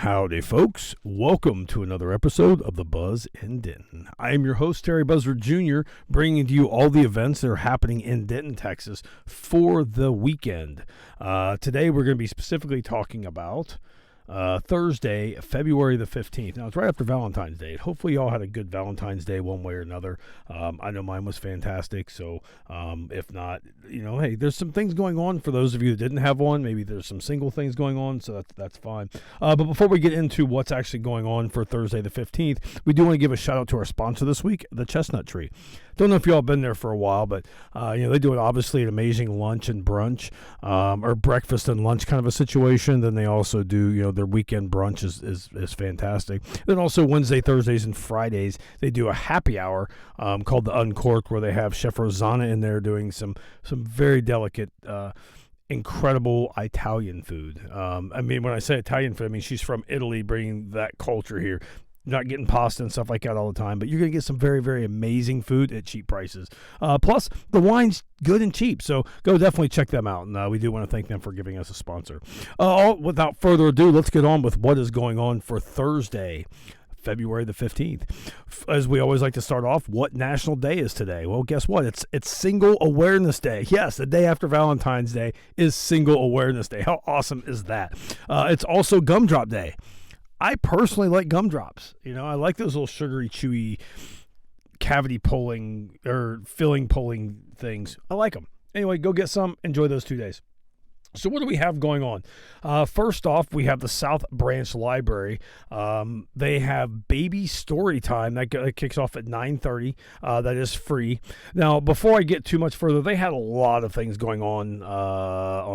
Howdy, folks. Welcome to another episode of The Buzz in Denton. I am your host, Terry Buzzard Jr., bringing to you all the events that are happening in Denton, Texas for the weekend. Today, we're going to be specifically talking about Thursday, February the 15th. Now, it's right after Valentine's Day. Hopefully, y'all had a good Valentine's Day one way or another. I know mine was fantastic, so if not, hey, there's some things going on for those of you who didn't have one. Maybe there's some single things going on, so that's fine. But before we get into what's actually going on for Thursday the 15th, we do want to give a shout-out to our sponsor this week, the Chestnut Tree. Don't know if y'all been there for a while, but they do obviously an amazing lunch and brunch, or breakfast and lunch kind of a situation. Then they also do, their weekend brunch is fantastic. Then also Wednesday, Thursdays, and Fridays, they do a happy hour called the Uncorked, where they have Chef Rosanna in there doing some very delicate, incredible Italian food. When I say Italian food, I mean she's from Italy, bringing that culture here. Not getting pasta and stuff like that all the time, but you're going to get some very, very amazing food at cheap prices. Plus, the wine's good and cheap, so go definitely check them out. And we do want to thank them for giving us a sponsor. Without further ado, let's get on with what is going on for Thursday, February the 15th. As we always like to start off, what national day is today? Well, guess what? It's Single Awareness Day. Yes, the day after Valentine's Day is Single Awareness Day. How awesome is that? It's also Gumdrop Day. I personally like gumdrops. I like those little sugary, chewy, cavity pulling or filling pulling things. I like them. Anyway, go get some. Enjoy those 2 days. So what do we have going on? First off, we have the South Branch Library. They have Baby Story Time. That kicks off at 9:30. That is free. Now, before I get too much further, they had a lot of things going on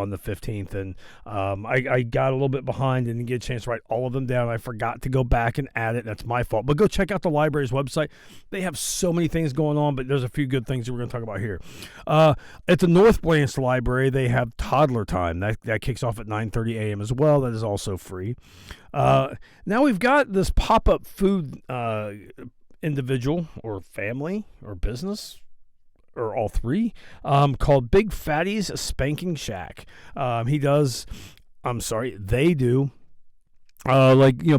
the 15th, and I got a little bit behind and didn't get a chance to write all of them down. I forgot to go back and add it. That's my fault. But go check out the library's website. They have so many things going on, but there's a few good things that we're going to talk about here. At the North Branch Library, they have Toddler Time. That kicks off at 9:30 a.m. as well. That is also free. Now we've got this pop-up food individual or family or business or all three called Big Fatty's Spanking Shack. They do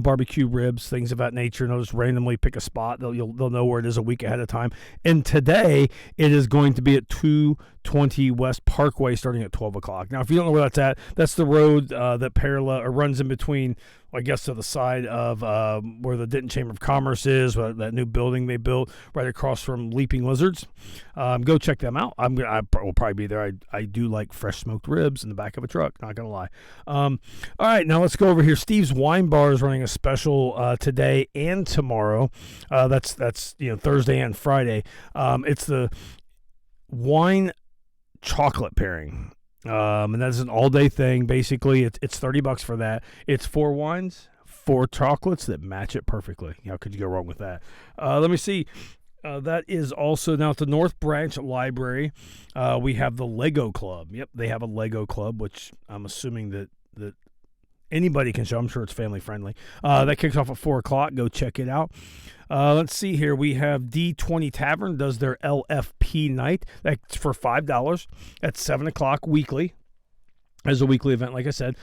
barbecue ribs, things of that nature, and they'll just randomly pick a spot. They'll know where it is a week ahead of time. And today it is going to be at 220 West Parkway starting at 12 o'clock. Now, if you don't know where that's at, that's the road that runs in between, I guess, to the side of where the Denton Chamber of Commerce is, that new building they built right across from Leaping Lizards. Go check them out. I will probably be there. I do like fresh smoked ribs in the back of a truck, not going to lie. All right, now let's go over here. Steve's Wine Bar is running a special today and tomorrow. That's Thursday and Friday. It's the wine chocolate pairing. And that's an all-day thing. Basically, it's $30 for that. It's 4 wines, 4 chocolates that match it perfectly. How could you go wrong with that? Let me see. That is also now at the North Branch Library. We have the Lego Club. Yep, they have a Lego Club, which I'm assuming that anybody can show. I'm sure it's family friendly. That kicks off at 4 o'clock. Go check it out. Let's see here. We have D20 Tavern does their LFP night. That's for $5 at 7 o'clock weekly. As a weekly event, like I said.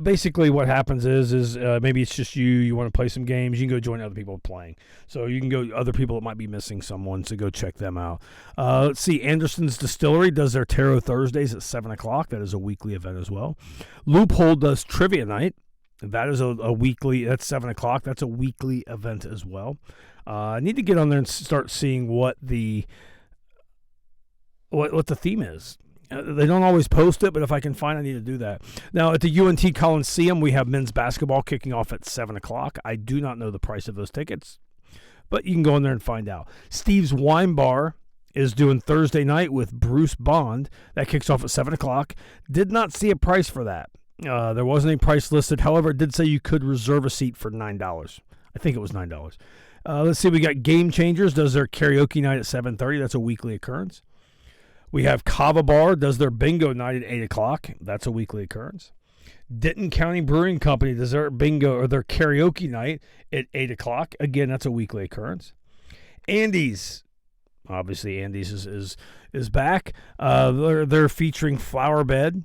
Basically what happens is maybe it's just you want to play some games, you can go join other people playing. So you can go other people that might be missing someone, so go check them out. Let's see, Anderson's Distillery does their Tarot Thursdays at 7 o'clock. That is a weekly event as well. Loophole does Trivia Night. That is a weekly, that's 7 o'clock. That's a weekly event as well. I need to get on there and start seeing what the theme is. They don't always post it, but if I can find, I need to do that. Now, at the UNT Coliseum, we have men's basketball kicking off at 7 o'clock. I do not know the price of those tickets, but you can go in there and find out. Steve's Wine Bar is doing Thursday night with Bruce Bond. That kicks off at 7 o'clock. Did not see a price for that. There wasn't any price listed. However, it did say you could reserve a seat for $9. I think it was $9. Let's see. We got Game Changers does their karaoke night at 7:30. That's a weekly occurrence. We have Kava Bar does their bingo night at 8 o'clock. That's a weekly occurrence. Denton County Brewing Company does their bingo or their karaoke night at 8 o'clock. Again, that's a weekly occurrence. Andy's, obviously Andy's is back. They're featuring Flower Bed.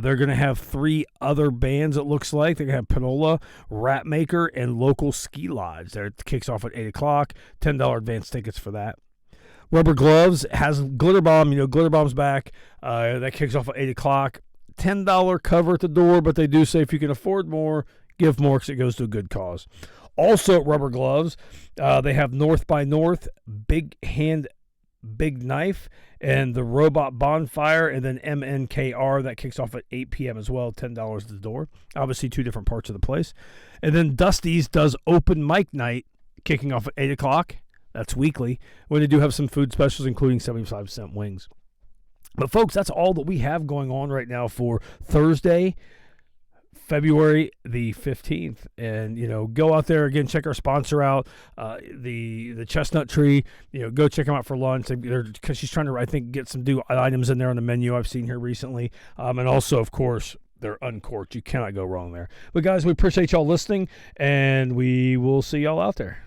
They're going to have 3 other bands, it looks like. They're going to have Panola, Rat Maker, and Local Ski Lodge. It kicks off at 8 o'clock. $10 advance tickets for that. Rubber Gloves has Glitter Bomb. Glitter Bomb's back. That kicks off at 8 o'clock. $10 cover at the door, but they do say if you can afford more, give more because it goes to a good cause. Also at Rubber Gloves, they have North by North, Big Hand, Big Knife, and the Robot Bonfire, and then MNKR. That kicks off at 8 p.m. as well, $10 at the door. Obviously, 2 different parts of the place. And then Dusty's does open mic night, kicking off at 8 o'clock. That's weekly, when they do have some food specials, including 75-cent wings. But, folks, that's all that we have going on right now for Thursday, February the 15th. And, go out there, again, check our sponsor out, the Chestnut Tree. Go check them out for lunch. Because she's trying to, I think, get some new items in there on the menu I've seen here recently. And also, of course, they're uncorked. You cannot go wrong there. But, guys, we appreciate y'all listening, and we will see y'all out there.